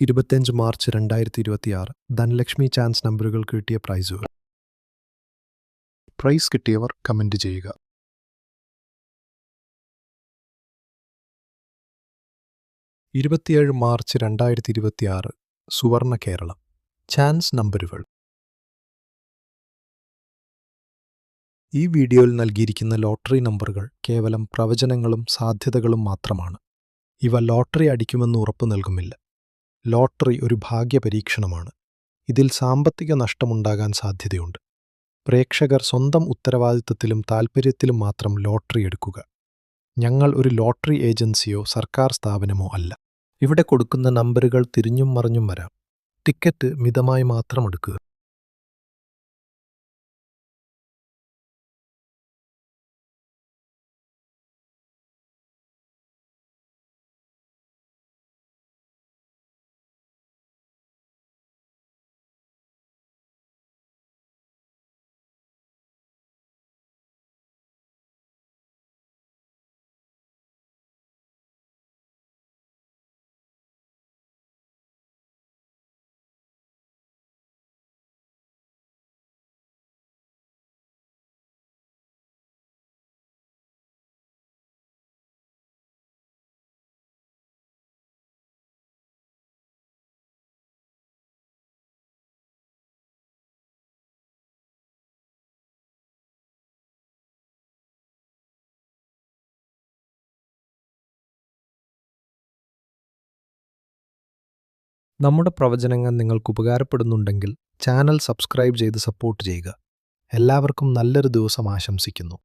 25 March 2026 Dhanlaxmi chance നമ്പറുകൾക്ക് കിട്ടിയ പ്രൈസുകൾ. Price കിട്ടിയവർ comment ചെയ്യുക. 27 March 2026 സുവർണ കേരളം ചാൻസ് നമ്പറുകൾ. ഈ വീഡിയോയിൽ നൽകിയിരിക്കുന്ന ലോട്ടറി നമ്പറുകൾ കേവലം പ്രവചനങ്ങളും സാധ്യതകളും മാത്രമാണ്. ഇവ ലോട്ടറി അടിക്കുമെന്ന് ഉറപ്പു നൽകുന്നില്ല. ലോട്ടറി ഒരു ഭാഗ്യപരീക്ഷണമാണ്. ഇതിൽ സാമ്പത്തിക നഷ്ടമുണ്ടാകാൻ സാധ്യതയുണ്ട്. പ്രേക്ഷകർ സ്വന്തം ഉത്തരവാദിത്തത്തിലും താൽപ്പര്യത്തിലും മാത്രം ലോട്ടറി എടുക്കുക. ഞങ്ങൾ ഒരു ലോട്ടറി ഏജൻസിയോ സർക്കാർ സ്ഥാപനമോ അല്ല. ഇവിടെ കൊടുക്കുന്ന നമ്പറുകൾ തിരിഞ്ഞും മറിഞ്ഞും വരാം. ടിക്കറ്റ് മിതമായി മാത്രം എടുക്കുക. നമ്മുടെ പ്രവചനങ്ങൾ നിങ്ങൾക്ക് ഉപകാരപ്പെടുന്നുണ്ടെങ്കിൽ ചാനൽ സബ്സ്ക്രൈബ് ചെയ്ത് സപ്പോർട്ട് ചെയ്യുക. എല്ലാവർക്കും നല്ലൊരു ദിവസം ആശംസിക്കുന്നു.